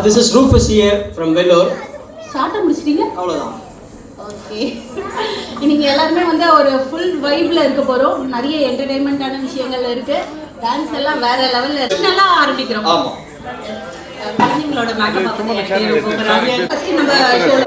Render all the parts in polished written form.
This is Rufus here from Vellore. ஷார்ட்டா முடிச்சிட்டீங்க? அவ்வளவுதான். ஓகே. இன்னைக்கு எல்லாரும் வந்து ஒரு ஃபுல் வைப்ல இருக்க போறோம். நிறைய என்டர்டெயின்மென்ட்டான விஷயங்கள் இருக்கு. டான்ஸ் எல்லாம் வேற லெவல்ல இருக்கு. நல்லா ஆரம்பிக்கிறோம். ஆமா. குழந்தைங்களோட மேக்கப் பார்த்து ஃபர்ஸ்ட் நம்ம ஷோல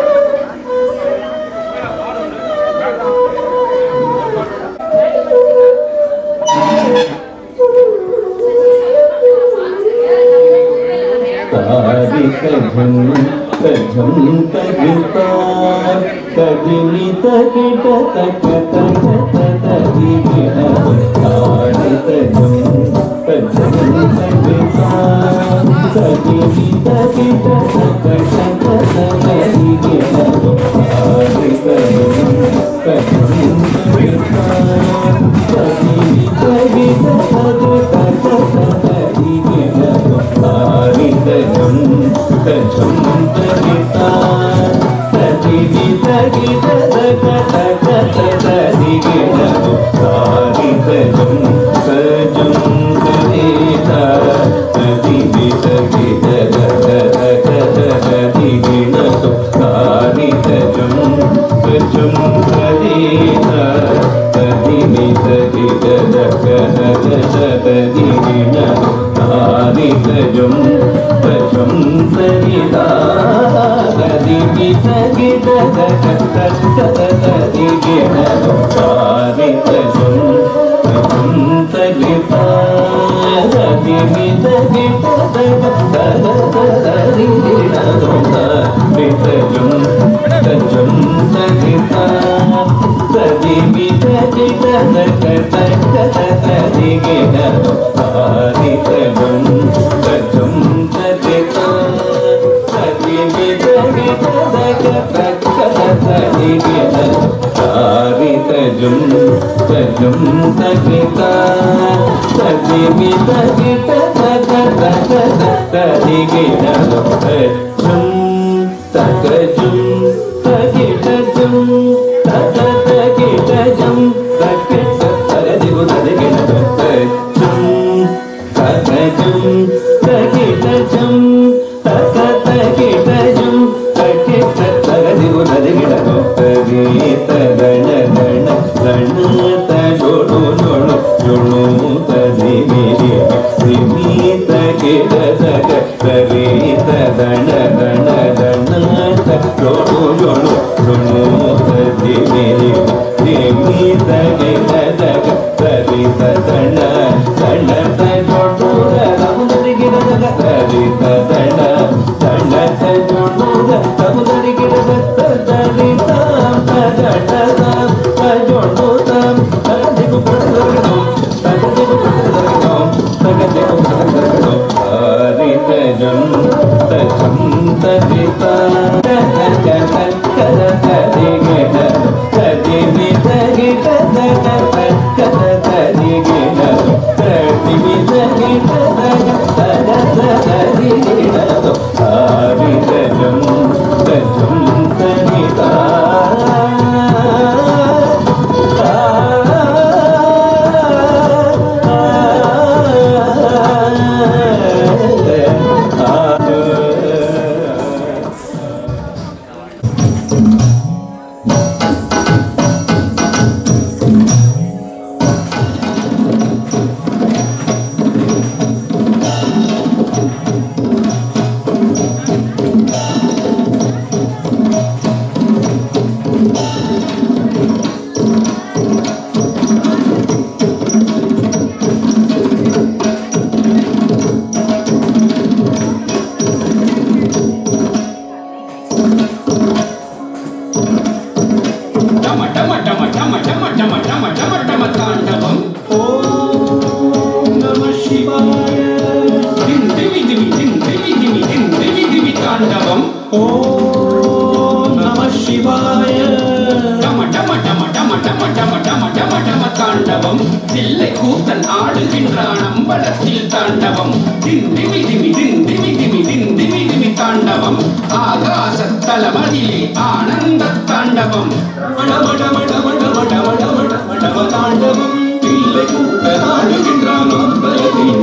தாண்டவம் இல்லை கூட்ட நாடுகின்றான்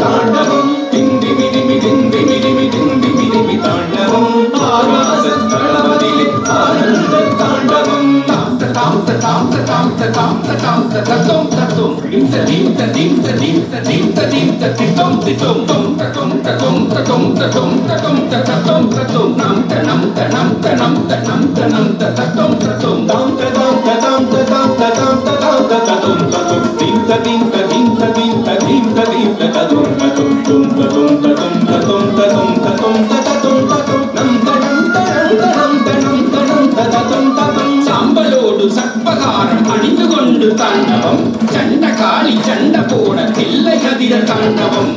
தாண்டவம் திந்தி மிதிமி திந்தி மிதிமி திந்தி மிதிமி தாண்டவம் ஆகாச தளபதிலே ஆனந்த தாண்டவம் தாம் தாம் தாம் தாம் தாம் தாம் தத்தம் தத்தம் இந்த தீந்த தீந்த தீந்த தீந்த தீந்த தித்தம் தித்தம் தம் தத்தம் தத்தம் தத்தம் தத்தம் தத்தம் தத்தம் தத்தம் நம் தனம் தனம் தனம் தனம் தனம் தத்தம் தத்தம் தாம் ததாம் ததாம் ததாம் ததாம் ததாம் ததம் ததம் தீந்த தீந்த தீந்த தீந்த தீந்த தீந்த ததம் ததம் தும் ததம் ததம் ததம் ததம் ததம் ததம் ததம் நம் தனம் தனம் தனம் தனம் தனம் ததம் ததம் சாம்பலோடு சர்ப்பகாரம் அணிந்து கொண்டு தாண்டவம் சண்ட காளி சண்ட போட தில்லை கதிர தாண்டவம்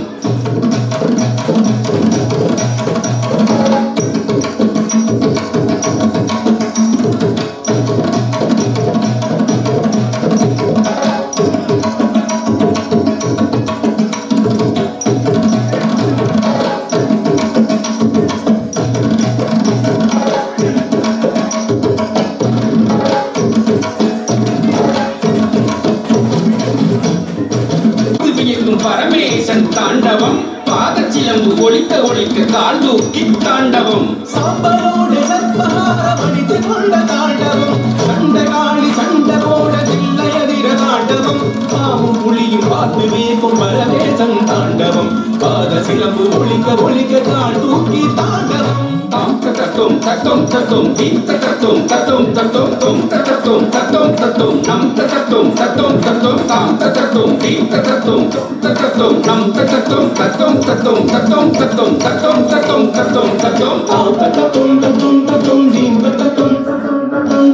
பரமேசன் தாண்டவம் பாதச்சிலம்பு ஒழிக்க ஒழிக்க கால் தூக்கி தாண்டவம் சாம்பலோடு சர்ப்பகாரம் அணிந்து கொண்ட தாண்டவம் சண்ட காளி சண்ட போட தில்லை அதிர தாண்டவம் பாவும் புலியும் பார்த்து வேகும் பரமேசன் தாண்டவம் பாதசிலம்பு ஒழிக்க ஒழிக்க கால் தூக்கி தாண்டவம் தாம் தத்தம் தத்தம் தத்தம் தீம் தத்தம் தத்தம் தத்தம் தொம் தத்தம் தத்தம் தத்தம் நம் தத்தம் தத்தம் தத்தம் தாம் தத்தம் தீம் தத்தம் தத்தம் நம் தத்தம் தத்தம் தத்தம் தத்தம் தத்தம் தத்தம் தத்தம் தத்தம் தத்தம் தாம் தத்தம் தத்தம் தத்தம் தீம் தத்தம்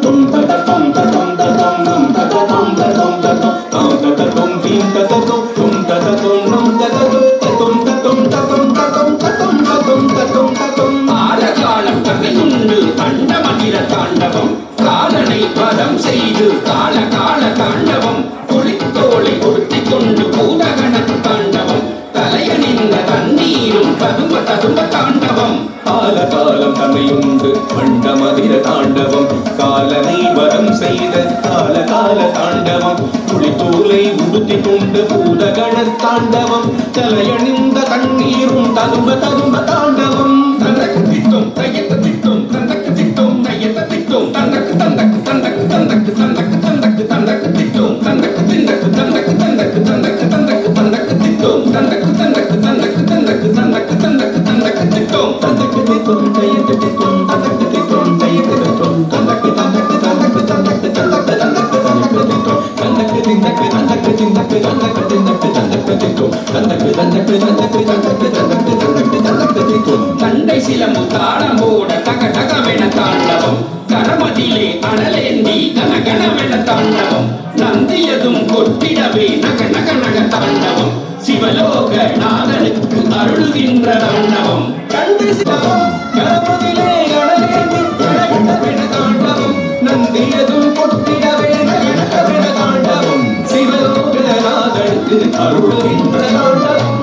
தும் தத்தம் தத்தம் தத்தம் நம் தத்தம் தத்தம் தத்தம் தாம் தத்தம் தீம் தத்தம் தும் தத்தம் நம் தத்தம் தத்தம் தத்தம் தத்தம் தத்தம் தத்தம் தத்தம் தத்தம் தத்தம் ஆலகாலம் தகையுண்டு அண்டமதிர தாண்டவம் காலனை பதம் செய்து கால கால தாண்டவம் குளித்தோலை உடுத்திக் கொண்டு பூதகண தாண்டவம் தலையணிந்த தண்ணீரும் ததும்ப ததும்ப தாண்டவம் கால காலம் தமையுண்டு அண்டமதிர தாண்டவம் காலனை வரம் செய்த கால கால தாண்டவம் குளித்தோலை உடுத்திக் கொண்டு பூதகண தாண்டவம் தலையணிந்த தண்ணீரும் ததும்ப ததும்ப தாண்டவம் தந்தக்கு திட்டம் தையத்த திட்டம் தந்தக்கு திட்டம் தையத்த திட்டம் தந்தக்கு தந்தக்கு தந்தக்கு தந்தக்கு தந்தக்கு தந்தக்கு தந்தக்கு திட்டம் தந்தக்கு திண்டக்கு தந்தக்கு தந்தக்கு தந்தக்கு தந்தக்கு தந்தக்கு திட்டம் தந்தக்கு தந்தக்கு தந்தக்கு தந்தக்கு தந்தக்கு தந்தக்கு தந்தக்கு திட்டம் தந்தக்கு திட்டம் தையத்த திட்டம் தந்தக்கு திட்டம் தையத்த திட்டம் தந்தக்கு தந்தக்கு தந்தக்கு தந்தக்கு தந்தக்கு தந்தக்கு தந்தக்கு திட்டம் தந்தக்கு திண்டக்கு தந்தக்கு திண்டக்கு தந்தக்கு திண்டக்கு தந்தக்கு திட்டம் தந்தக்கு தந்தக்கு தந்தக்கு தந்தக்கு தந்தக்கு தந்தக்கு தந்தக்கு திட்டம் தண்டை சிலம்பு தாளம் போட தக தகவென தாண்டவம் கரமதிலே அனலேந்தி கனகனவென தாண்டவம் நந்தியதும் கொட்டிடவே நக நக நக தாண்டவம் சிவலோக நாதனுக்கு அருளுகின்ற தாண்டவம் கண்டு சிலம்பம் கரமதிலே அனலேந்தி கனகனவென தாண்டவம் நந்தியதும் கொட்டிடவே நக நகவென தாண்டவம் சிவலோக நாதனுக்கு அருளுகின்ற தாண்டவம்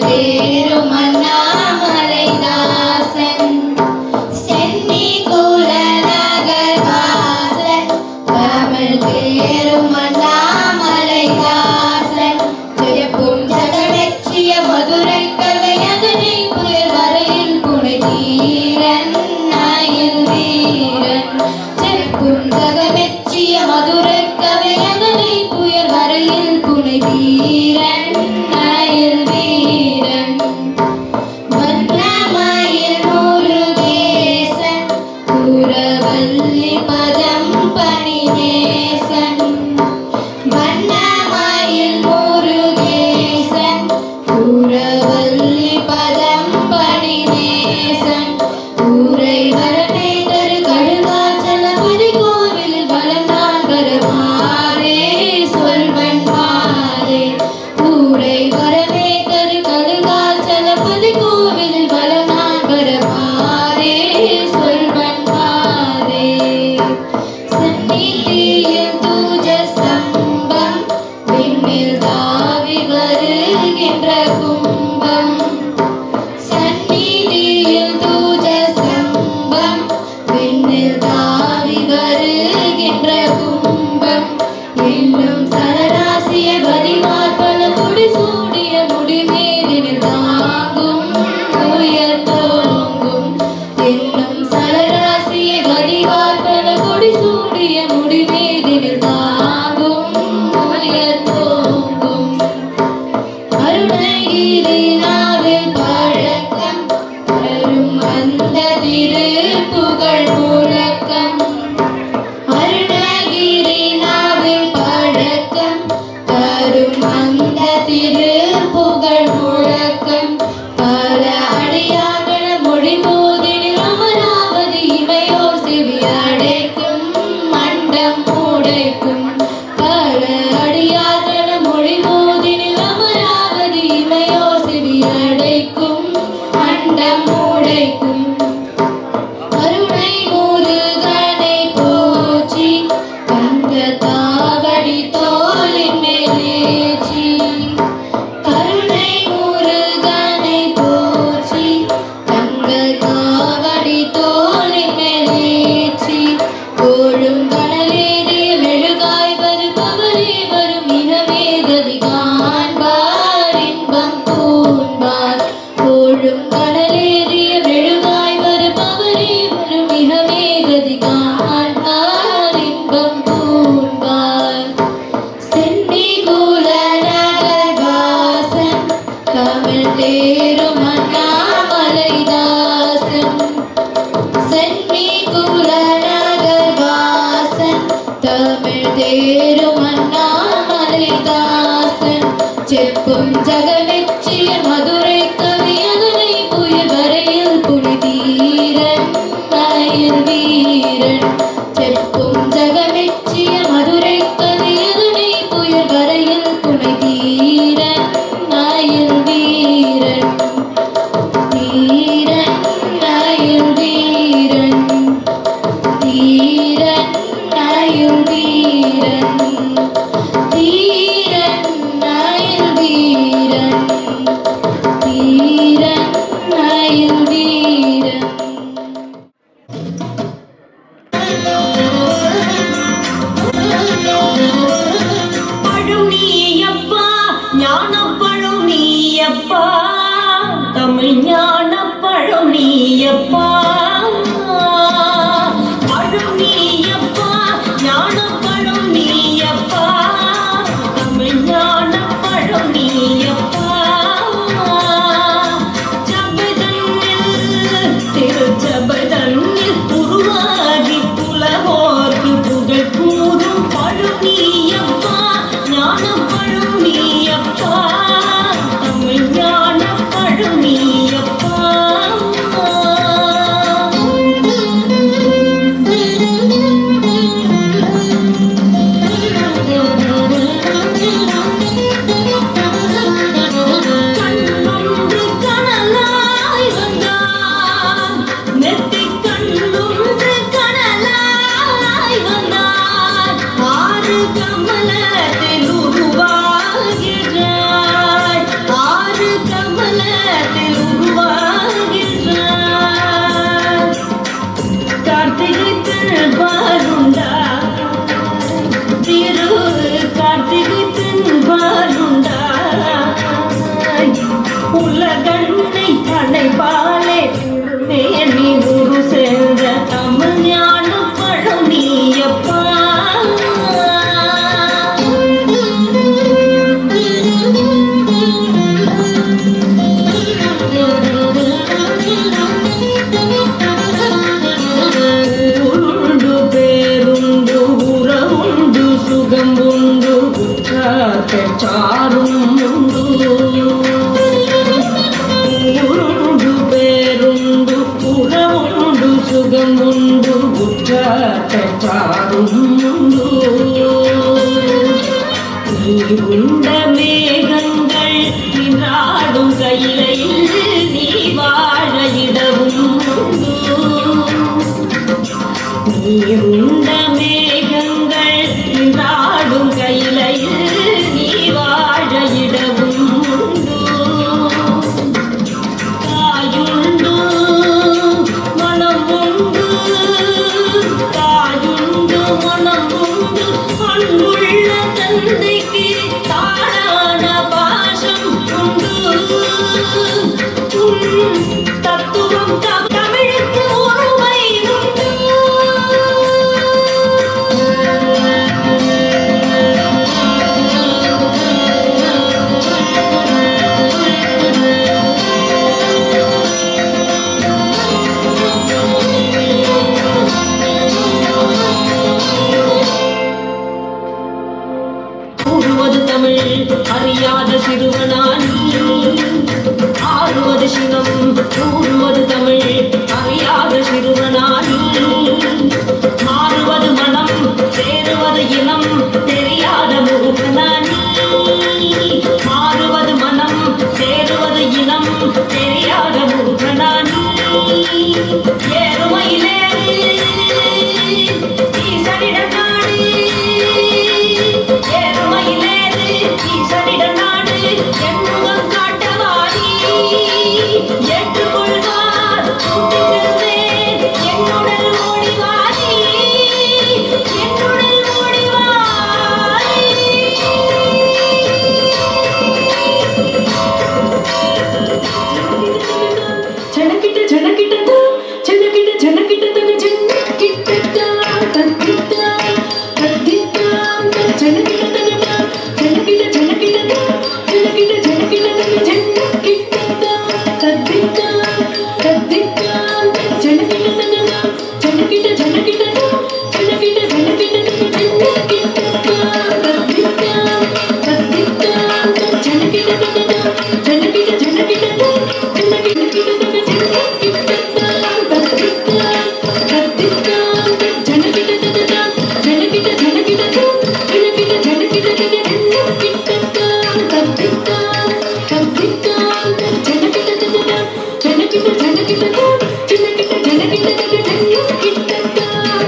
தேரும் அண்ணாமலை கூரவல்லி பதம் பணி நேசன் ஊரை வரவே தரு கழுகாச்சலபதி கோவிலில் வளர்ந்தான் வருமாறே சொல்வன் மாறே ஊரை வரவே தரு கழுகாச்சலபதி கோவிலில் வளர்ந்தான் வருமாறே சொல்வன் மாறே சந்நிதியில் தூஜ ஸ்தம்பம் விண்ணில் தாவி வருகின்ற கும்பம் சந்நிதியில் தூஜ ஸ்தம்பம் விண்ணில் தாவி வருகின்ற கும்பம் என்னும் சரராசிய வரிமார்பல குடி சூடிய முடிமேதினில் தாங்கும் உயர் தோங்கும் என்னும் சரராசிய வரிமார்பல குடி சூடிய முடிமேதினில் தாங்கும் உயர் தோங்கும் அருணகிரிநாவில் பழக்கம் வரும் அந்த திருப்புகழ் முழக்கம் அருணகிரிநாவில் பழக்கம் வரும் அந்த திருப்புகழ் முழக்கம் பல அடியாகன மொழி போதினில் அமராவதி இமையோர் செவி அடைக்கும் மண்டம் உடைக்கும் பல அடியாகன மொழி போதினில் அமராவதி இமையோர் செவி அடைக்கும் மண்டம் உடைக்கும் கருணை முருகனை போற்றி தங்க தாவடி தோளின் மேலேற்றி கருணை முருகனை போற்றி தங்க தாவடி தோளின் மேலேற்றி கோழும் கனலேறிய மெழுகாய் வருபவரே வரும் இனமே கதி காண்பார் இன்பம் பூண்பார் கோழும் கனலேறிய மெழுகாய் வருபவரே வரும் இனமே கதி காண்பார் இன்பம் பூண்பார் சென்னி குல நகர்வாசன் தமிழ் தேரும் அண்ணாமலைதாசன் சென்னி குல நகர்வாசன் தமிழ் தேரும் அண்ணாமலைதாசன் செப்பும் ஜகமெச்சிய மதுரை கவி அதனை புயல் வரையில் புனிதீரன் மயில் வீரன் செப்பும் ஜகமெச்சிய மதுரை கவி அதனை புயல் வரையில் புனிதீரன் மயில் வீரன் தீரன் மயில் வீரன் தீரன் மயில் வீரன் தீரன் மயில் வீரன் தீரன் மயில் வீரன் பழம் நீயப்பா ஞானப்பழம் நீயப்பா தமிழ் ஞானப்பழம் நீயப்பா பழம் நீயப்பா ஞானப்பழம் நீயப்பா தமிழ் ஞானப்பழம் நீயப்பா ஜபதன்னில் திருச்சபதன்னில் உருவாகி புலவோர்க்கு புகழ் கூறும் பழம் நீயப்பா ஞானப்பழம் நீயப்பா தமிழ் ஞானப்பழம் நீயப்பா கண்ணொன்று கனலாய் வந்தான் நெத்திக் கண்ணொன்று கனலாய் வந்தான் ஆறு கமலத்தில் உருவாகின்றாய் ஆறு கமலத்தில் உருவாகின்றாய் கார்த்திகை திருவாருண்டா திரு கார்த்திகை திருவாருண்டா உலகண்ணை அடைபாலே மேனி குரு சென்ற தமிழ் ஞான பழம் நீயப்பா உருண்டு பேருண்டு உறவுண்டு சுகம் உண்டு சாரும் உண்டு ஆடும் கையிலையில் நீ வாழ இடவும் நீருண்ட மேகங்கள் நின்றாடும் கையிலையில் நீ வாழ இடவும் தாயுண்டு மனம் உண்டு தாயுண்டு மனம் உண்டு அன்புள்ள தந்தைக்கு தாழான பாசம் உண்டு தத்துவம் தமிழுக்கு ஒருமை உண்டு கூறுவது தமிழ் அறியாத சிறுவனானி ஆறுவது சினம் கூறுவது தமிழ் அறியாத சிறுவனானி மாறுவது மனம் சேருவது இனம் தெரியாத முகனானி மாறுவது மனம் சேருவது இனம் தெரியாத முகனானி ஏறுமையிலேறு ஈசனிடம் நாடு ஏறுமையிலேறு ஈசனிடம் நாடு எண்முகம் காட்டவாடி ஏற்றுக்கொள்வார் கூட்டி செல்வேன் என்னுடன் ஓடிவாடி என்னுடன் ஓடிவாடி ஜனகிட்ட ஜனகிட்ட ஜனகிட்ட ஜனகிட்ட தன ஜனகிட்ட தத்திட்ட தத்திட்ட ஜனகிட்ட தன ஜனகிட்ட ஜனகிட்ட ஜனகிட்ட ஜனகிட்ட தன ஜனகிட்ட தத்திட்ட தத்திட்ட ஜனகிட்ட தன ஜனகிட்ட ஜனகிட்ட ஜனகிட்ட ஜனகிட்ட தன ஜனகிட்ட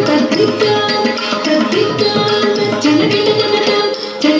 தத்திட்ட தத்திட்ட ஜனகிட்ட தன ஜனகிட்ட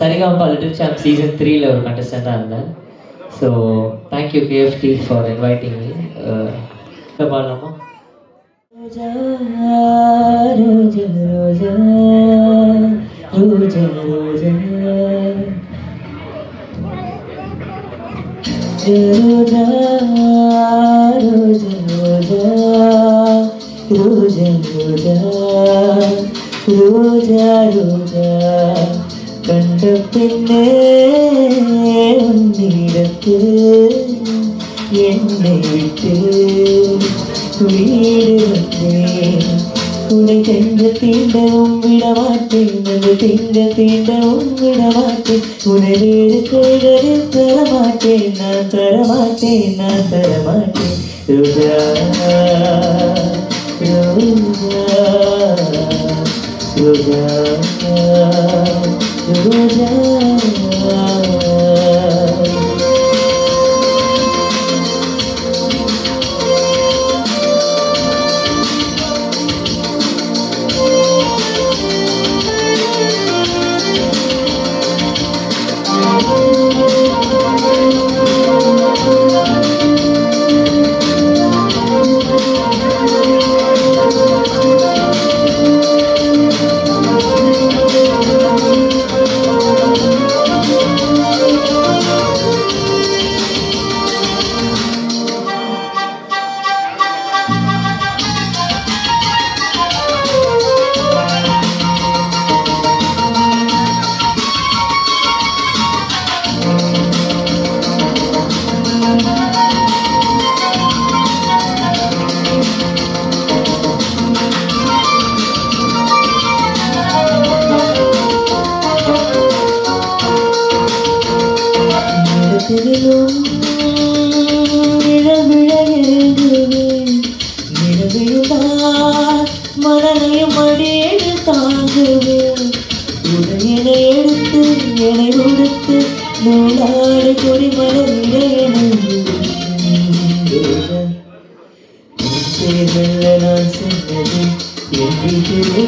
சரிகமபா லிட்டில் சாம்ப் சீசன் 3ல ஒரு கண்டஸ்டண்டாக இருந்தேன். So thank you KFT for inviting me. பாடலாமா? ரோஜா ரோஜா ரோஜா ரோஜா ரோஜா ரோஜா ரோஜா ரோஜா ரோஜா ரோஜா கண்ட பின்னே உன்னிடத்து என்னை விட்டு வீடு வந்தேன். உன்னை தென்ற தீண்டவும் விடமாட்டேன், அது தீண்டவும் விடமாட்டேன். உன்னை வேறு கைகளில் தரமாட்டேன், நான் தரமாட்டேன், நான் தரமாட்டேன். ரோஜா ரோஜா ரோஜா ரோஜா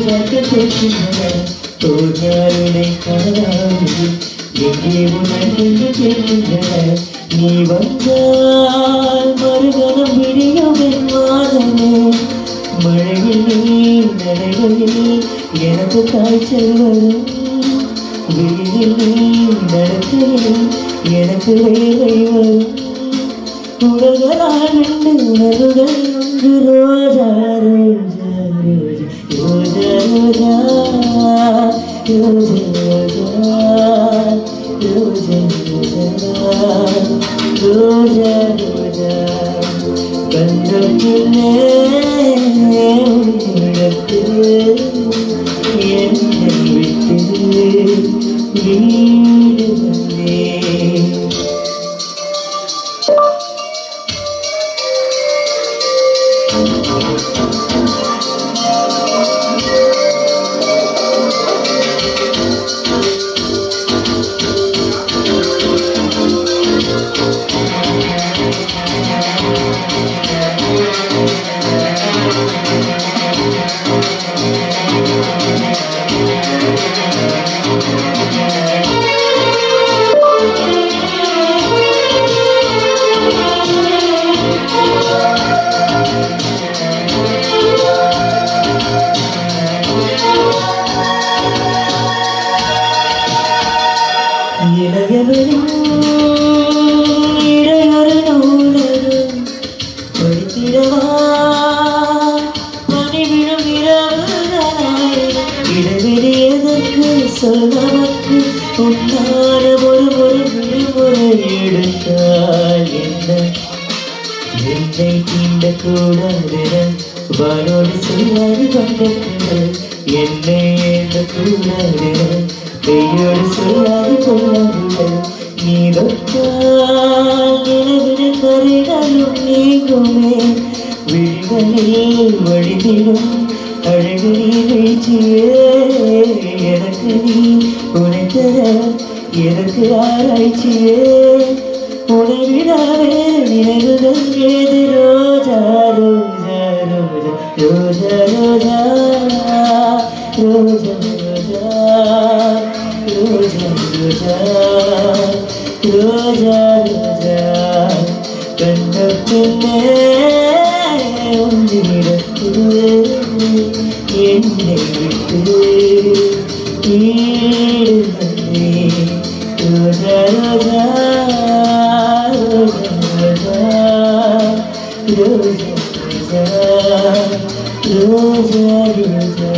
ரோஜாக்கள் கேட்கின்றன ரோஜாவினை காணாது எங்கே உனக்கு கேட்கின்றன நீ வந்தால் மறுகணம் விடியும் என் மாதமே மழையில் நீ நடைகளில் எனக்கு காய்ச்சல் வரும் வெயிலில் நீ நடக்கையில் எனக்கு வேலை வரும் உலகளால் ரெண்டு உணர்வுகள் ஒன்று ரோஜா ரோஜா ரோஜா ரோஜா ரோஜா ரோஜா ரோஜா ரோஜா ரோஜா கண்டத்திலே என்னை விட்டு வீடு வந்தேன் இளையவரும் இடையொரு நூலரும் படித்திடவா பணிவிடும் இரவுதாய் இடைவெளி எதற்கு சொல்வதற்கு உன்னான ஒரு விடுமுறை எடுத்தால் என்ன என்னை தீண்டக்கூடாதென வானோடு சொல்லாது வந்தது என்னை ஏற்றக்கூடாதென கையோடு சொல்லாது கொள்ளாது நீ தொட்டால் நிலவின் கரைகளும் நீங்குமே விழிகளில் வழிதிடும் அழகு வீழ்ச்சியே எனக்கு நீ உனைத்தர எனக்கு ஆராய்ச்சியே உனைவிட வேறு நினைவுகள் ஏது ரோஜா ரோஜா ரோஜா ரோஜா ரோஜா ரோஜா ரோஜா ரோஜா ரோஜா ரோஜா கண்ட பின்னே உன்னிடத்து என்னை விட்டு வீடு வந்தேன் ரோஜா ரோஜா ரோஜா ரோஜா ரோஜா ரோஜா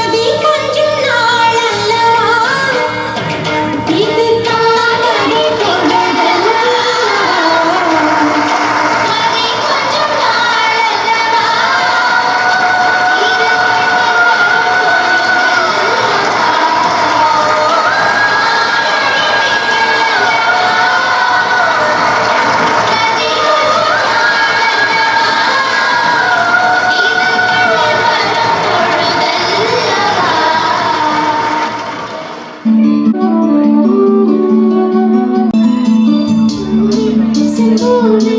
மதி கொஞ்சம் நாள் அல்லவா இது தானடி பொழுதல்லவா மதி கொஞ்சம் நாள் அல்லவா செம்போலே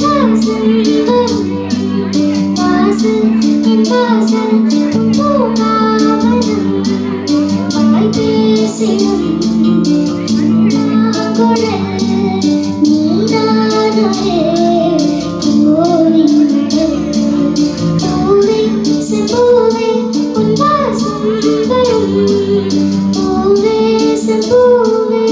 வாசல் வரும் வாசல் என் வாசல் பூங்காவனம் மழை பேசிடும் குழல் நீதானே பூவின் மடல் பூவே செம்போவே உன் வாசம் வரும் பூவே செம்போவே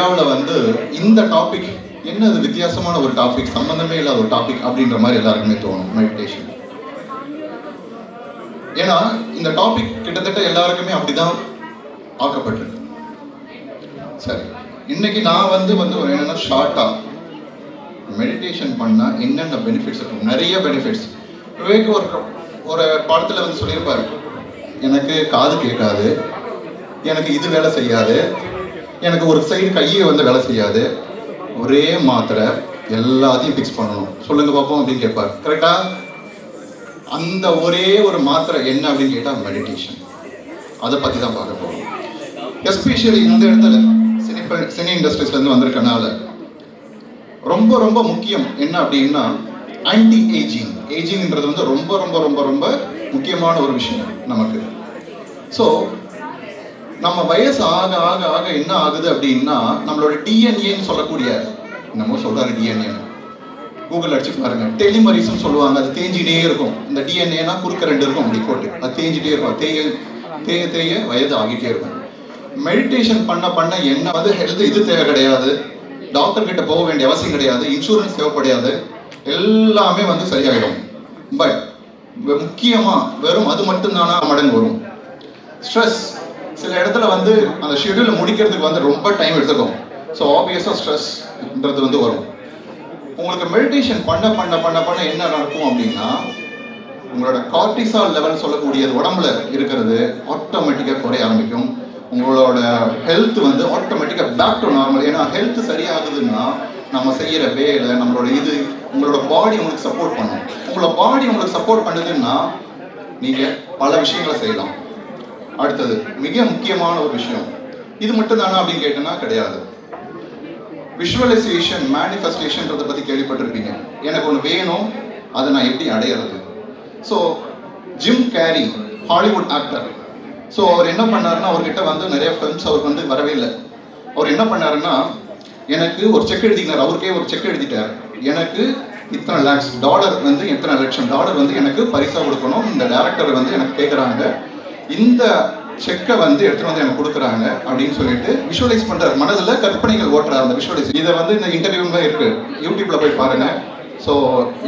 விழாவில் வந்து இந்த டாபிக் என்ன, அது வித்தியாசமான ஒரு டாபிக், சம்பந்தமே இல்லாத ஒரு டாபிக் அப்படின்ற மாதிரி எல்லாருக்குமே தோணும் மெடிடேஷன். ஏன்னா இந்த டாபிக் கிட்டத்தட்ட எல்லாருக்குமே அப்படிதான் ஆக்கப்பட்டிருக்கு. சரி, இன்னைக்கு நான் வந்து ஒரு என்னன்னா ஷார்ட்டா மெடிடேஷன் பண்ணா என்னென்ன பெனிஃபிட்ஸ் இருக்கும். நிறைய பெனிஃபிட்ஸ். விவேக் ஒரு படத்துல வந்து சொல்லியிருப்பாரு, எனக்கு காது கேட்காது, எனக்கு இது வேலை செய்யாது, எனக்கு ஒரு சைடு கையை வந்து வேலை செய்யாது, ஒரே மாத்திரை எல்லாத்தையும் ஃபிக்ஸ் பண்ணணும், சொல்லுங்க பார்ப்போம் அப்படின்னு கேட்பாரு. கரெக்டா? அந்த ஒரே ஒரு மாத்திரை என்ன அப்படின்னு கேட்டா மெடிடேஷன். அதை பத்தி தான் பார்க்க போறோம். எஸ்பெஷலி இந்த இடத்துல சினி இண்டஸ்ட்ரீஸ்ல இருந்து வந்திருக்கனால ரொம்ப ரொம்ப முக்கியம் என்ன அப்படின்னா ஆன்டி ஏஜிங். ஏஜிங்ன்றது வந்து ரொம்ப ரொம்ப ரொம்ப ரொம்ப முக்கியமான ஒரு விஷயம் நமக்கு. ஸோ நம்ம வயசு ஆக ஆக ஆக என்ன ஆகுது அப்படின்னா நம்மளோட டிஎன்ஏன்னு சொல்லக்கூடிய, என்னமோ சொல்றாரு டிஎன்ஏ, கூகுள் அடிச்சு பாருங்க, டெலிமரிஸ்ன்னு சொல்லுவாங்க, அது தேஞ்சிட்டே இருக்கும். இந்த டிஎன்ஏனா குறுக்க 2 இருக்கும், அப்படி போட்டு அது தேஞ்சிட்டே இருக்கும். தேய தேய வயது ஆகிட்டே இருக்கும். மெடிடேஷன் பண்ண பண்ண என்ன வந்து ஹெல்த் இது தேவை கிடையாது, டாக்டர் கிட்ட போக வேண்டிய அவசியம் கிடையாது, இன்சூரன்ஸ் தேவைப்படாது, எல்லாமே வந்து சரியாயிடும். பட் முக்கியமா வெறும் அது மட்டும்தானா மடங்கு வரும். ஸ்ட்ரெஸ் சில இடத்துல வந்து அந்த ஷெட்யூலை முடிக்கிறதுக்கு வந்து ரொம்ப டைம் எடுத்துக்கும். ஸோ ஆப்வியஸாக ஸ்ட்ரெஸ்ன்றது வந்து வரும். உங்களுக்கு மெடிடேஷன் பண்ண பண்ண பண்ண பண்ண என்ன நடக்கும் அப்படின்னா உங்களோட கார்டிசால் லெவல் சொல்லக்கூடியது உடம்புல இருக்கிறது ஆட்டோமேட்டிக்காக குறைய ஆரம்பிக்கும். உங்களோட ஹெல்த் வந்து ஆட்டோமேட்டிக்காக பேக் டு நார்மல். ஏன்னா ஹெல்த் சரியாகுதுன்னா நம்ம செய்கிற வேலை, நம்மளோட இது, உங்களோட பாடி உங்களுக்கு சப்போர்ட் பண்ணும். உங்களோட பாடி உங்களுக்கு சப்போர்ட் பண்ணுதுன்னா நீங்கள் பல விஷயங்களை செய்யலாம். அடுத்தது மிக முக்கியமான ஒரு விஷயம், இது மட்டும் தானா அப்படின்னு கேட்டேன்னா கிடையாது. விஷுவலைசேஷன், மேனிஃபெஸ்டேஷன்றதை பற்றி கேள்விப்பட்டிருப்பீங்க. எனக்கு ஒன்று வேணும், அதை நான் எப்படி அடையிறது? So Jim Carrey, Hollywood actor, so அவர் என்ன பண்ணாருன்னா, அவர்கிட்ட வந்து நிறைய ஃபிலிம்ஸ் அவருக்கு வந்து வரவே இல்லை. அவர் என்ன பண்ணாருன்னா, எனக்கு ஒரு செக் எழுதிக்கிறார், அவருக்கே ஒரு செக் எழுதிட்டார், எனக்கு இத்தனை லேக்ஸ் டாலர் வந்து இத்தனை லட்சம் டாலர் வந்து எனக்கு பரிசாக கொடுக்கணும், இந்த டைரக்டர் வந்து எனக்கு கேட்குறாங்க, இந்த செக்கை வந்து எடுத்துட்டு வந்து எனக்கு கொடுக்குறாங்க அப்படின்னு சொல்லிட்டு விஷுவலைஸ் பண்றாரு. மனதில் கற்பனைகள் ஓட்டுறாரு அந்த விஷுவலைஸ். இதை வந்து இந்த இன்டர்வியூல இருக்கு, யூடியூப்ல போய் பாருங்க. ஸோ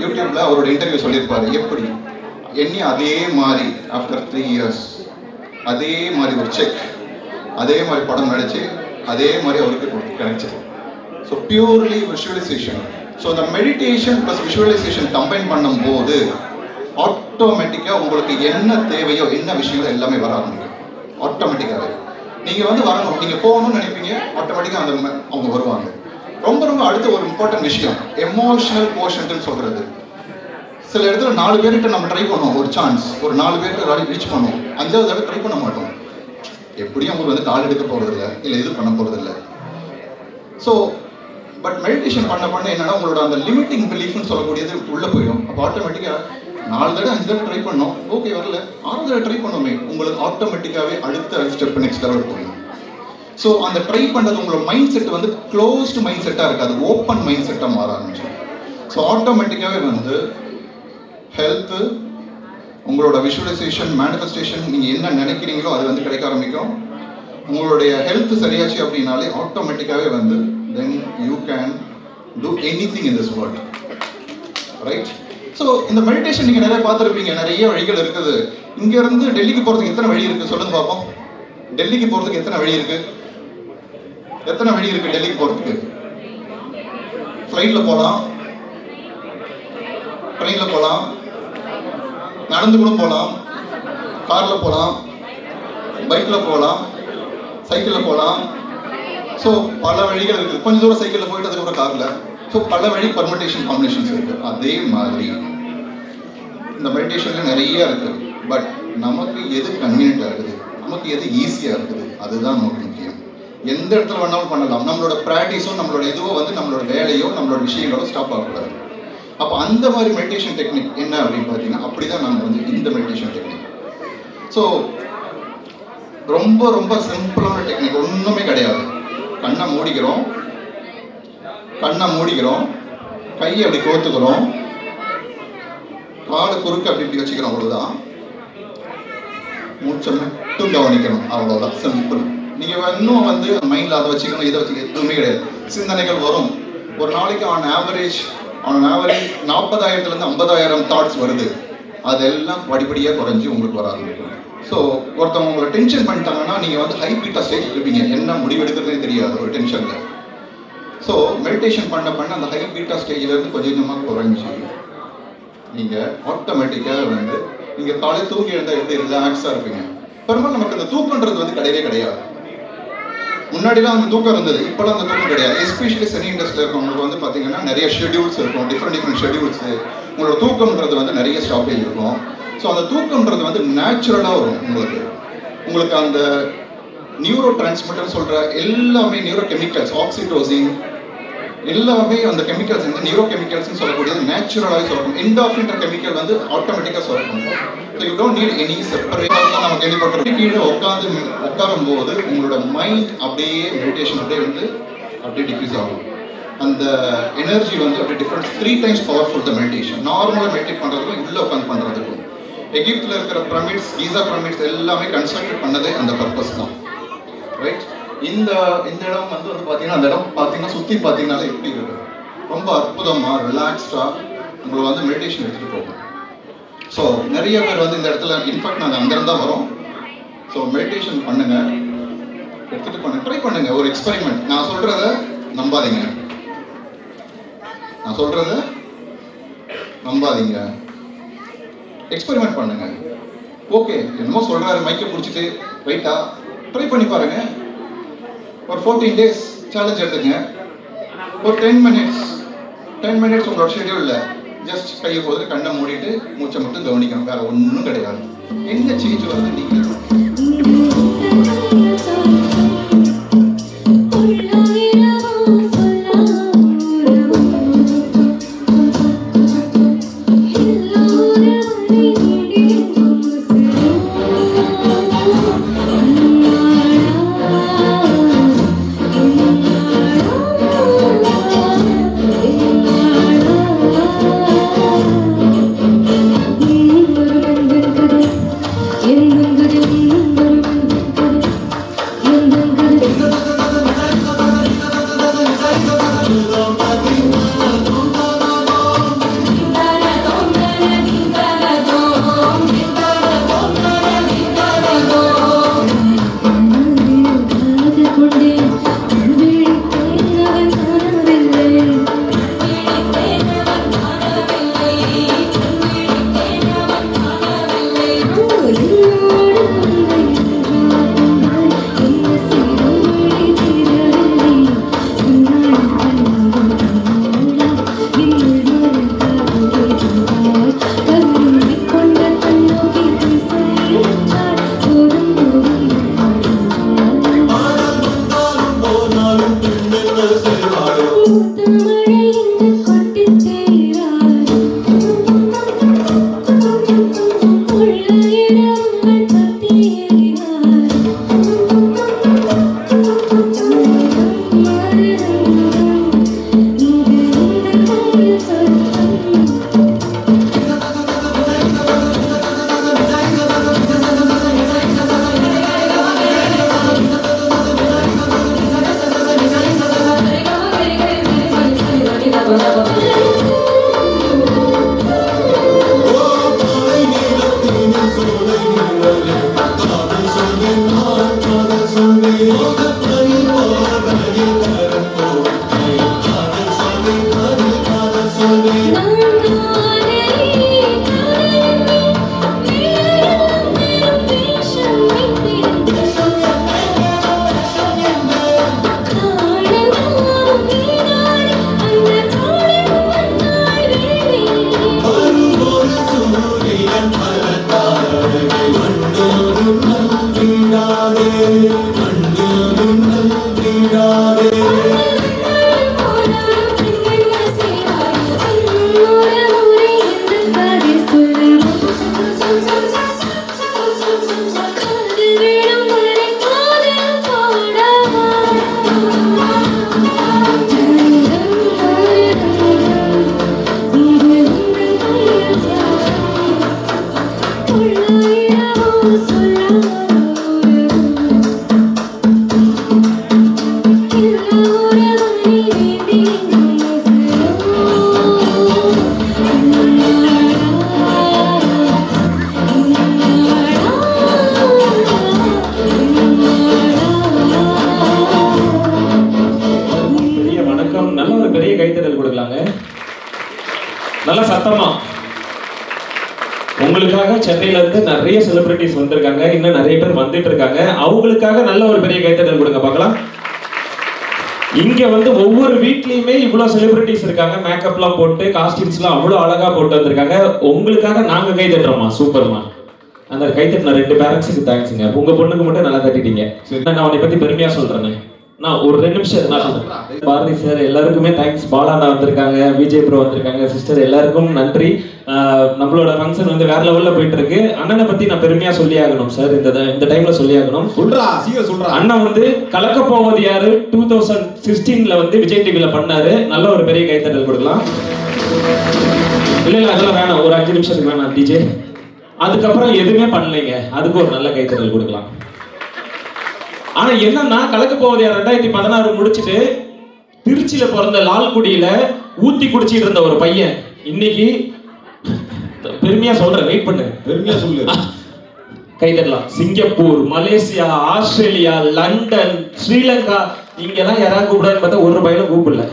யூடியூப்ல அவரோட இன்டர்வியூ சொல்லியிருப்பாரு, எப்படி எண்ணி அதே மாதிரி ஆஃப்டர் 3 years அதே மாதிரி ஒரு செக், அதே மாதிரி படம் நடிச்சு அதே மாதிரி அவருக்கு கிடைச்சது. So purely visualisation. ஸோ இந்த மெடிடேஷன் ப்ளஸ் விஷுவலைசேஷன் கம்பைன் பண்ணும்போது ஆட்டோமேட்டிக்காக உங்களுக்கு என்ன தேவையோ என்ன விஷயங்களோ எல்லாமே வர ஆரம்பிக்கும். ஆட்டோமேட்டிக்காகவே நீங்கள் வந்து வரணும், நீங்கள் போகணும்னு நினைப்பீங்க, ஆட்டோமேட்டிக்காக அவங்க வருவாங்க. ரொம்ப ரொம்ப அடுத்த ஒரு இம்பார்ட்டன்ட் விஷயம் எமோஷனல் கோஷன்ட்னு சொல்கிறது. சில இடத்துல 4 பேர்கிட்ட நம்ம ட்ரை பண்ணுவோம், ஒரு சான்ஸ், ஒரு 4 பேர்கிட்ட ரீச் பண்ணுவோம், 5வது தடவை ட்ரை பண்ண மாட்டோம். எப்படியும் அவங்க வந்து கால் எடுக்க போகிறதில்ல, இல்லை இது பண்ண போகிறதில்ல. ஸோ பட் மெடிடேஷன் பண்ண பண்ண என்னன்னா உங்களோட அந்த லிமிட்டிங் பிலீஃப்னு சொல்லக்கூடியது உள்ளே போயிடும். அப்போ ஆட்டோமேட்டிக்காக 4 தடவை 5 தடவை ட்ரை பண்ணோம், ஓகே வரல, 6வது தடவை ட்ரை பண்ணோமே, உங்களுக்கு ஆட்டோமேட்டிக்காகவே அடுத்த ஸ்டெப் நெக்ஸ்ட் லெவல் போயிடும். ஸோ அந்த ட்ரை பண்ணுறது உங்களோட மைண்ட் செட் வந்து க்ளோஸ்டு மைண்ட் செட்டாக இருக்காது, ஓப்பன் மைண்ட் செட்டாக மாற ஆரம்பிச்சிடும். ஸோ ஆட்டோமேட்டிக்காகவே வந்து ஹெல்த்து, உங்களோட விஷுவலைசேஷன், மேனிஃபெஸ்டேஷன், நீங்கள் என்ன நினைக்கிறீங்களோ அது வந்து கிடைக்க ஆரம்பிக்கும். உங்களுடைய ஹெல்த் சரியாச்சு அப்படின்னாலே ஆட்டோமேட்டிக்காகவே வந்து then you can do anything in this world, right? So இந்த மெடிடேஷன் நீங்கள் நிறைய பார்த்துருப்பீங்க, நிறைய வழிகள் இருக்குது. இங்கேருந்து டெல்லிக்கு போகிறதுக்கு எத்தனை வழி இருக்குது சொல்லுங்க பார்ப்போம். டெல்லிக்கு போகிறதுக்கு எத்தனை வழி இருக்குது? எத்தனை வழி இருக்குது டெல்லிக்கு போகிறதுக்கு? ஃப்ளைட்டில் போகலாம், ட்ரெயினில் போகலாம், நடந்து கூட போகலாம், காரில் போகலாம், பைக்கில் போகலாம், சைக்கிளில் போகலாம். ஸோ பல வழிகள் இருக்குது. கொஞ்சம் தூரம் சைக்கிளில் போயிட்டு அதுக்கப்புறம் காரில். ஸோ பல வழி பர்முடேஷன் காம்பினேஷன்ஸ் இருக்குது. அதே மாதிரி இந்த மெடிடேஷனில் நிறைய இருக்குது. பட் நமக்கு எது கன்வீனியண்ட்டாக இருக்குது, நமக்கு எது ஈஸியாக இருக்குது, அதுதான் நமக்கு முக்கியம். எந்த இடத்துல வேணாலும் பண்ணலாம். நம்மளோட ப்ராக்டிஸும் நம்மளோட இதுவோ வந்து நம்மளோட வேலையோ நம்மளோட விஷயங்களோ ஸ்டாப் ஆகக்கூடாது. அப்போ அந்த மாதிரி மெடிடேஷன் டெக்னிக் என்ன அப்படின்னு பார்த்தீங்கன்னா அப்படி தான் நம்ம வந்து இந்த மெடிடேஷன் டெக்னிக். ஸோ ரொம்ப ரொம்ப சிம்பிளான டெக்னிக், ஒன்றுமே கிடையாது. கண்ணை மூடிக்கிறோம், கையை அப்படி கோத்துக்கிறோம், காலை குறுக்க அப்படி இப்படி வச்சுக்கிறோம், அவ்வளோதான். மூச்சை மட்டும் கவனிக்கணும், அவ்வளோதான், சிம்பிள். நீங்க இன்னும் வந்து மைண்ட்ல அதை வச்சுக்கணும் இதை வச்சுக்கணும் எதுவுமே கிடையாது. சிந்தனைகள் வரும். ஒரு நாளைக்கு ஆன் ஆவரேஜ் 40,000 50,000 தாட்ஸ் வருது. அதெல்லாம் படிப்படியாக குறைஞ்சி உங்களுக்கு வர ஆரம்பிக்கும். ஸோ ஒருத்தவங்க உங்களை டென்ஷன் பண்ணிட்டாங்கன்னா நீங்கள் வந்து ஹை பீட்டா ஸ்டேஜ் இருப்பீங்க. என்ன முடிவெடுக்கிறதே தெரியாது ஒரு டென்ஷனில். ஸோ மெடிடேஷன் பண்ண அந்த ஹை பீட்டா ஸ்டேஜ்லேருந்து கொஞ்சம் கொஞ்சமாக குறைஞ்சி நீங்கள் ஆட்டோமேட்டிக்காக வந்து நீங்கள் காலை தூங்கி எழுந்தால் எப்படி ரிலாக்ஸாக இருப்பீங்க. பெரும்பாலும் நமக்கு அந்த தூக்கன்றது வந்து கிடையவே கிடையாது. முன்னாடிலாம் அந்த தூக்கம் இருந்தது, இப்போலாம் அந்த தூக்கம் கிடையாது. எஸ்பெஷலி சினி இண்டஸ்ட்ரியில் இருக்கவங்களுக்கு வந்து பார்த்தீங்கன்னா நிறைய ஷெடியூல்ஸ் இருக்கும், டிஃப்ரெண்ட் ஷெடியூல்ஸு. உங்களோட தூக்கம்ன்றது வந்து நிறைய ஸ்டாப்பேஜ் இருக்கும். ஸோ அந்த தூக்கம்ன்றது வந்து நேச்சுரலாக வரும் உங்களுக்கு அந்த நியூரோ டிரான்ஸ்மிட்டர் சொல்கிற எல்லாமே நியூரோ கெமிக்கல்ஸ், ஆக்சிடோசின் எல்லாமே அந்த கெமிக்கல்ஸ் வந்து நியூரோ கெமிக்கல்ஸ்னு சொல்லக்கூடியது நேச்சுரலாகவே சொல்லணும். என்டார்ஃபின்ற கெமிக்கல் வந்து ஆட்டோமேட்டிக்காக சொல்லணும். So you don't need any செப்பரேட்டாக தான் நம்ம கேள்விப்பட்டிருக்கோம். கீழே உட்காரும் போது உங்களோட மைண்ட் அப்படியே மெடிடேஷன் அப்படியே டிக்ரீஸ் ஆகும். அந்த எனர்ஜி வந்து அப்படியே டிஃப்ரெண்ட் 3 times பவர்ஃபுல் த மெடிடேஷன். நார்மலாக மெடிடேட் பண்ணுறதுக்கும் உள்ளே உட்காந்து பண்ணுறதுக்கும். எகிப்தில் இருக்கிற பிரமிட்ஸ், கீசா பிரமிட்ஸ் எல்லாமே கன்ஸ்ட்ரக்ட் பண்ணதே அந்த பர்பஸ் தான். ரைட்? இந்த இடம் வந்து பார்த்தீங்கன்னா அந்த இடம் பார்த்தீங்கன்னா சுற்றி பார்த்தீங்கன்னாலே எப்படி இருக்குது, ரொம்ப அற்புதமாக ரிலாக்ஸ்டாக உங்களை வந்து மெடிடேஷன் எடுத்துகிட்டு போகும். ஸோ நிறைய பேர் வந்து இந்த இடத்துல இன்ஃபேக்ட் நாங்கள் அங்கேருந்து தான் வரோம். ஸோ மெடிடேஷன் பண்ணுங்க, எடுத்துகிட்டு பண்ணுங்க, ட்ரை பண்ணுங்க. ஒரு எக்ஸ்பெரிமெண்ட். நான் சொல்கிறத நம்பாதீங்க, எக்ஸ்பெரிமெண்ட் பண்ணுங்க. ஓகே என்னமோ சொல்கிறாரு மைக்கை பிடிச்சிட்டு ரைட்டா, ட்ரை பண்ணி பாருங்க. ஒரு 14 days சேலஞ்ச் எடுத்துங்க. ஒரு 10 minutes உங்களோட ஷெடியூலில் ஜஸ்ட் கையை போது கண்ணை மூடிட்டு மூச்சை மட்டும் கவனிக்கணும். வேற ஒன்றும் கிடையாது. என்ன சேஞ்ச் வருது நீங்கள் வெல்கம். நல்ல ஒரு பெரிய கைத்தட்டல் கொடுக்கலாங்க. நல்ல சத்தமா. உங்களுக்காக சென்னையில இருந்து நிறைய செலிபிரிட்டிஸ் வந்திருக்காங்க, இன்னும் நிறைய பேர் வந்துட்டு இருக்காங்க. அவங்களுக்காக நல்ல ஒரு பெரிய கைத்தட்டல் கொடுங்க பார்க்கலாம். இங்க வந்து ஒவ்வொரு வீட்லயுமே இவ்வளவு செலிபிரிட்டிஸ் இருக்காங்க, மேக்கப்லாம் போட்டு காஸ்டியூம்ஸ்லாம் அவ்வளவு அழகா போட்டு வந்திருக்காங்க. உங்களுக்காக நாங்க கை தட்டுறோமா? சூப்பர்மா. அந்த கை தட்டின 2 பேரண்ட்ஸுக்கு தேங்க்ஸுங்க. உங்க பொண்ணுக்கு மட்டும் நல்லா தட்டிட்டீங்க. நான் உன்னை பத்தி பெருமையா சொல்றேன். நான் ஒரு 2 நிமிஷம் நான் சொல்றேன். பாரதி சார் எல்லாருக்குமே தேங்க்ஸ். பாலாண்ணா வந்திருக்காங்க, விஜய் ப்ரோ வந்திருக்காங்க, சிஸ்டர் எல்லாருக்கும் நன்றி. நம்மளோட ஃபங்க்ஷன் வந்து வேற லெவல்ல போயிட்டு இருக்கு. அண்ணனை பத்தி நான் பெருமையா சொல்லி ஆகணும் சார். இந்த டைம்ல சொல்லி ஆகணும். அண்ணன் வந்து கலக்க போவது யாரு 2016ல வந்து விஜய் டிவில பண்ணாரு. நல்ல ஒரு பெரிய கைத்தட்டல் கொடுக்கலாம். இல்ல அதெல்லாம் வேணாம், ஒரு 5 நிமிஷத்துக்கு வேணாம் டிஜே. அதுக்கப்புறம் எதுவுமே பண்ணலைங்க, அதுக்கு ஒரு நல்ல கைத்தட்டல் கொடுக்கலாம். ஆனா என்னன்னா கலக்க போவது 2016 முடிச்சுட்டு திருச்சியில பிறந்த லால்குடியில ஊத்தி குடிச்சிட்டு இருந்த ஒரு பையன் இன்னைக்கு பெருமையா சொல்றேன், வெயிட் பண்ணு, பெருமையா சொல்லு, கைதட்டலாம். Singapore, Malaysia, Australia, London, Sri Lanka, இங்கெல்லாம் யாராவது கூப்பிடான்னு பார்த்தா ஒரு பையனும் கூப்பிடல.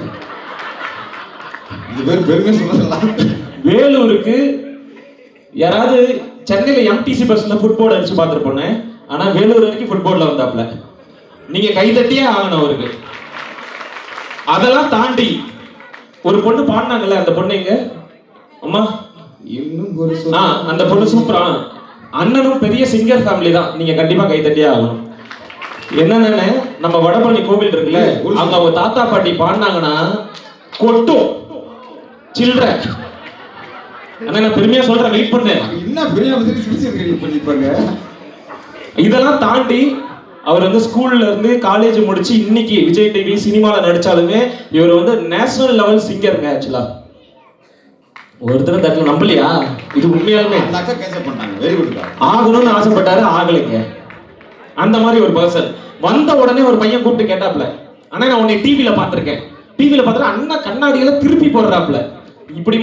பெருமையா சொல்லலாம். வேலூருக்கு யாராவது சென்னையில எம்டிசி பஸ்ல ஃபுட்போர்ட் அடிச்சு பார்த்துட்டு போனேன். ஆனா வேலூர் வரைக்கும் ஃபுட்போர்ட்ல வந்தாப்ல. நீங்க கைதட்டியே ஆகணும் அவருக்கு. அதெல்லாம் தாண்டி ஒரு பொண்ணு பாடினாங்கல்ல, அந்த பொண்ணு எங்க அம்மா? அந்த பொண்ணு சூப்பரா. அண்ணனும் பெரிய சிங்கர் ஃபேமிலி தான், நீங்க கண்டிப்பா கைதட்டியே ஆகணும். என்னன்னு நம்ம வடபழனி கோவில் இருக்குல்ல, அவங்க அவங்க தாத்தா பாட்டி பாடினாங்கன்னா கொட்டும் சில்ற. நான் பெருமையா சொல்றேன், வெயிட் பண்ணேன். இதெல்லாம் தாண்டி அவர் வந்து ஸ்கூல்ல இருந்து காலேஜ் முடிச்சு இன்னைக்கு விஜய் டிவி சினிமால நடிச்சாலுமே இவர் வந்து நேஷனல் லெவல் சிங்கருங்க. ஆக்சுவலா ஒருத்தர் தட்டில் நம்பலையா? இது உண்மையாலுமே ஆகணும்னு ஆசைப்பட்டாரு, ஆகலைங்க. அந்த மாதிரி ஒரு பர்சன். வந்த உடனே ஒரு பையன் கூப்பிட்டு கேட்டாப்ல, ஆனா நான் உன்னை டிவில பாத்திருக்கேன். டிவில பார்த்தா அண்ணா கண்ணாடியில திருப்பி போடுறாப்ல, இப்படி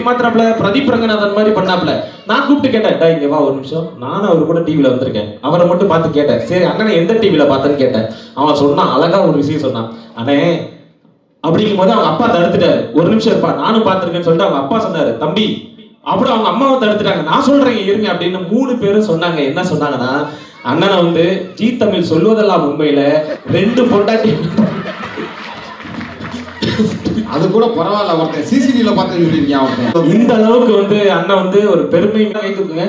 மாத்திராப்ல பிரதீப் ரங்கநாதன் மாதிரி பண்ணாப்ல. நான் கூப்பிட்டு கேட்டேன், இங்க வா ஒரு நிமிஷம், நானும் அவர் கூட டிவில வந்திருக்கேன். அவரை மட்டும் பார்த்து கேட்டேன், சரி அண்ணனை எந்த டிவில பார்த்தேன்னு கேட்டேன். அவன் சொன்னான், அழகா ஒரு விஷயம் சொன்னான். அண்ணே அப்படிங்கும் போது அவங்க அப்பா தடுத்துட்டாரு. ஒரு நிமிஷம் இருப்பா, நானும் பார்த்திருக்கேன்னு சொல்லிட்டு அவங்க அப்பா சொன்னாரு, தம்பி. அப்புறம் அவங்க அம்மாவை தடுத்துட்டாங்க. நான் சொல்றேன் இருங்க அப்படின்னு 3 பேரும் சொன்னாங்க. என்ன சொன்னாங்கன்னா, அண்ணனை வந்து ஜி தமிழ் சொல்வதெல்லாம் உண்மையில 2 பொண்டாட்டி. அது கூட பரவாயில்ல, ஒருத்தன் சிசிடிவில பார்த்து இந்த அளவுக்கு வந்து அண்ணன் வந்து ஒரு பெருமை. கை தூக்குங்க,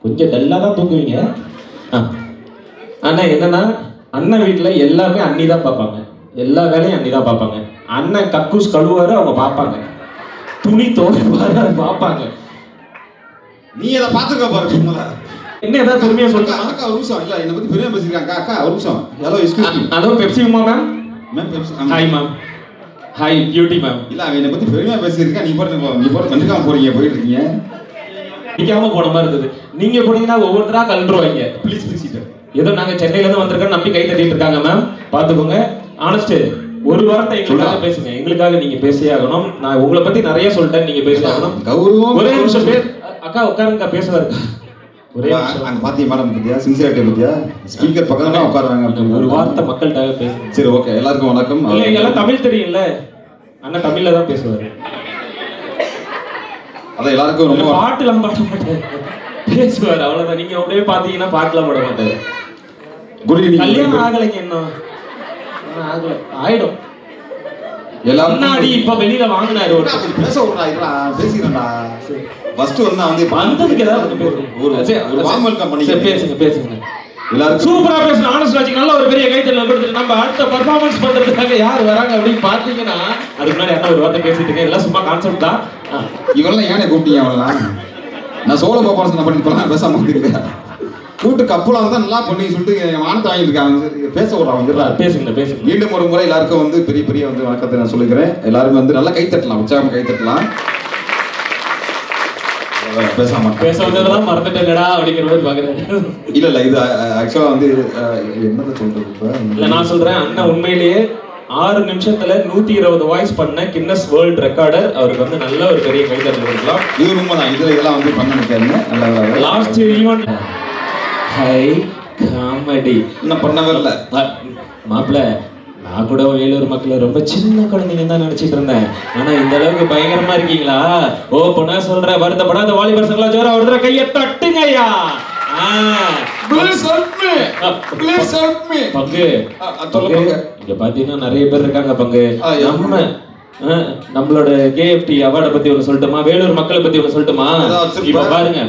கொஞ்சம் டல்லா தான் தூக்குவீங்க. ஆனா என்னன்னா அண்ணன் வீட்டுல எல்லாமே அண்ணி தான் பார்ப்பாங்க, எல்லா வேலையும் அண்ணி தான் பார்ப்பாங்க. அண்ணன் கக்கூஸ் கழுவாரு அவங்க பார்ப்பாங்க, துணி துவைப்பாரு பார்ப்பாங்க. நீ அதை பாத்துக்க பாரு. என்ன ஏதாவது பெருமையா சொல்லுங்க. அக்கா ஒரு நிமிஷம், இல்ல என்னை பத்தி பெருமையா பேசிருக்காங்க. அக்கா ஒரு நிமிஷம். Hello excuse me. அதோ Pepsi Uma ma'am. Ma'am Pepsi. Hi ma'am. Hi beauty ma'am. இல்ல அவன் என்னை பத்தி பெருமையா பேசியிருக்கா. நீ போட்டு கண்டுக்காம போறீங்க, போயிட்டு இருக்கீங்க. நிக்காம போன மாதிரி இருக்குது. நீங்க போனீங்கன்னா ஒவ்வொருத்தரா கலந்துருவாங்க. Please please. ஏதோ நாங்க சென்னையில இருந்து வந்திருக்கோம் நம்பி கை தட்டிட்டு இருக்காங்க மேம், பாத்துக்கோங்க. ஆனஸ்ட் ஒரு வார்த்தை எங்களுக்காக பேசுங்க. எங்களுக்காக நீங்க பேசியே ஆகணும். நான் உங்களை பத்தி நிறைய சொல்லிட்டேன், நீங்க பேசி ஆகணும். கௌரவம். ஒரே நிமிஷம் அக்கா உட்காருங்க, பேசுவாரு. ஒரே நிமிஷம். அங்க பாத்தியா மேடம் பத்தியா, சின்சியரிட்டி பத்தியா, ஸ்பீக்கர் பக்கத்துல தான் உட்காருவாங்க. ஒரு வார்த்தை மக்கள்கிட்ட பேசுங்க. சரி ஓகே, எல்லாருக்கும் வணக்கம். இல்ல எல்லாம் தமிழ் தெரியும்ல, அண்ணா தமிழ்ல தான் பேசுவாரு. அதான் எல்லாருக்கும் ரொம்ப பாட்டுலாம் பாட மாட்டாரு, பேசுவாரு அவ்வளவுதான். நீங்க அப்படியே பாத்தீங்கன்னா பாட்டுலாம் பாட மாட்டாரு. Good evening. கல்யாணம் ஆகலைங்க இன்னும், ஆகல, ஆயிடும். எல்லாம் முன்னாடி இப்ப வெளியில வாங்கினாரு. ஒரு பேச விடுறா, இதெல்லாம் பேசிக்கிறேன்டா. ஃபர்ஸ்ட் வந்து வந்ததுக்கு ஏதாவது ஒரு வார்ம் வெல்கம் பண்ணி பேசுங்க. எல்லாரும் சூப்பரா பேசுன ஆனஸ்ட் ராஜிக்கு நல்ல ஒரு பெரிய கைத்தட்டல் கொடுத்துட்டு நம்ம அடுத்த பெர்ஃபார்மன்ஸ் பண்றதுக்காக யார் வராங்க அப்படின்னு பாத்தீங்கன்னா, அதுக்கு முன்னாடி என்ன ஒரு வார்த்தை பேசிட்டு இருக்கேன். இதெல்லாம் சும்மா கான்செப்ட் தான். இவெல்லாம் ஏனே கூப்பிட்டீங்க? அவங்களாம் நான் சோலோ பர்ஃபார்மன்ஸ் நான் பண்ணிட்டு போலாம், பேசாம இருக்கேன். கூட்டு கப்பலா தான் நல்லா பண்ணி சொல்லிட்டு வானத்தை வாங்கிட்டு இருக்காங்க. பேச விடுறாங்க. பேசுங்க. மீண்டும் ஒரு முறை எல்லாருக்கும் வந்து பெரிய பெரிய வந்து வணக்கத்தை நான் சொல்லிக்கிறேன். எல்லாருமே வந்து நல்லா கை தட்டலாம், உற்சாகம் கை தட்டலாம். பேச வந்ததெல்லாம் மறந்துட்டேங்கடா அப்படிங்கிற மாதிரி பாக்குறேன். இல்ல இது ஆக்சுவலா வந்து என்னது சொல்றது இப்ப இல்ல நான் சொல்றேன். அண்ணன் உண்மையிலேயே 6 நிமிஷத்துல 120 வாய்ஸ் பண்ண கின்னஸ் வேர்ல்ட் ரெக்கார்டர். அவருக்கு வந்து நல்ல ஒரு பெரிய கைதட்டல் கொடுக்கலாம். இது உண்மைதான். இதுல இதெல்லாம் வந்து பண்ண முடியாதுங்க. நல்லா லாஸ்ட் ஈவென்ட் ஹை காமெடி இன்னும் பண்ணவே இல்லை மாப்பிள்ள. நான் கூட வேலூர் மக்களை ரொம்ப சின்ன குழந்தைங்க தான் நினைச்சிட்டு இருந்தேன். ஆனா இந்த அளவுக்கு பயங்கரமா இருக்கீங்களா? ஓப்பனா சொல்றேன், வருத்தப்படாத வாலிபர் சங்கலா ஜோரா ஒரு தடவை கையை தட்டுங்க ஐயா. Please help me. Please help me. பங்கு சொல்லுங்க. இங்க பாத்தீங்கன்னா நிறைய பேர் இருக்காங்க பங்கு. நம்மளோட KFT அவார்டை பத்தி ஒண்ணு சொல்லட்டுமா? வேலூர் மக்களை பத்தி ஒண்ணு சொல்லட்டுமா? இப்ப பாருங்க,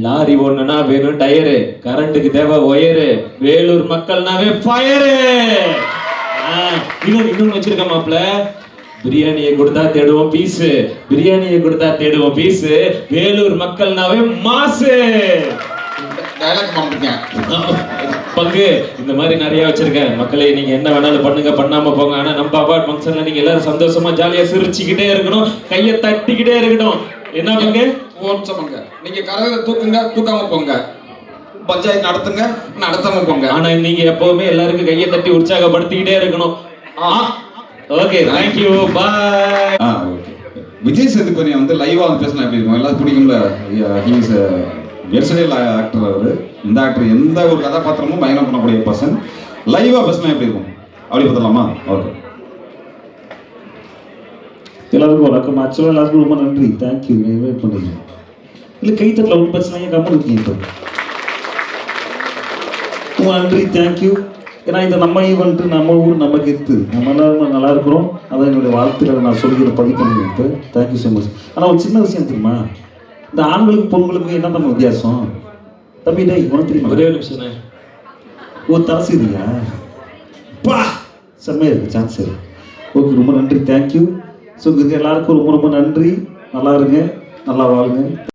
லாரி ஒண்ணுனா வேணும் டயரு, கரண்ட்டுக்கு தேவை ஒயரு, வேலூர் மக்கள்னாவே ஃபயரு. இன்னொன்னு வச்சிருக்க மாப்ள, பிரியாணியை கொடுத்தா தேடுவோம் பீஸு, பிரியாணியை கொடுத்தா தேடுவோம் பீஸு, வேலூர் மக்கள்னாவே மாசு. டயலாக் மாட்டிருக்கேன் பங்கு. இந்த மாதிரி நிறைய வச்சிருக்கேன். மக்களே நீங்க என்ன வேணாலும் பண்ணுங்க, பண்ணாம போங்க. ஆனா நம்ம அவார்ட் ஃபங்க்ஷன்ல நீங்க எல்லாரும் சந்தோஷமா ஜாலியா சிரிச்சுக்கிட்டே இருக்கணும், கையை தட்டிக்கிட்டே இருக்கணும். என்ன பங்கு? ஓட்சமங்க. நீங்க கரகத்தை தூக்குங்க, தூக்காம போங்க. பஞ்சாயத்து நடத்துங்க, நடத்தாம போங்க. ஆனா நீங்க எப்பவுமே எல்லாருக்கும் கையை தட்டி உற்சாகப்படுத்திக்கிட்டே இருக்கணும். Okay, thank you, bye. Okay. Vijay Sethupathi வந்து லைவா வந்து பேசினா எப்படி இருக்கும்? எல்லாரும் பிடிக்கும்ல. He is versatile actor. அவரு இந்த ஆக்டர் எந்த ஒரு கதாபாத்திரமும் பயணம் பண்ணக்கூடிய பர்சன். லைவா பேசினா எப்படி இருக்கும்? அப்படி பார்த்துலாமா? ஓகே. எல்லாருக்கும் வணக்கம். ஆக்சுவலாக எல்லாருக்கும் ரொம்ப நன்றி, தேங்க்யூ. வெயிட் பண்ணுறீங்க. இல்லை கைத்தட்டில் ஒரு பிரச்சனை கம்மன் இருக்கீங்க. இப்போ ரொம்ப நன்றி, தேங்க்யூ. ஏன்னா இந்த நம்ம ஈவெண்ட்டு, நம்ம ஊர், நம்ம கெத்து, நம்ம எல்லாரும் நல்லா இருக்கிறோம். அதான் என்னுடைய வாழ்த்துக்களை நான் சொல்லிக்கிற பதிவு பண்ணுவேன். இப்போ தேங்க்யூ ஸோ மச். ஆனால் ஒரு சின்ன விஷயம் தெரியுமா? இந்த ஆண்களுக்கும் பொண்களுக்கும் என்ன நம்ம வித்தியாசம்? தம்பி டே உனக்கு தெரியுமா? ஒரே ஒரு நிமிஷம். ஓ தரசியா? பா செம்மையாக இருக்குது சான்ஸ். ஓகே, ரொம்ப நன்றி, தேங்க்யூ. ஸோ இங்கே எல்லாருக்கும் ரொம்ப ரொம்ப நன்றி. நல்லா இருங்க, நல்லா வாழுங்க.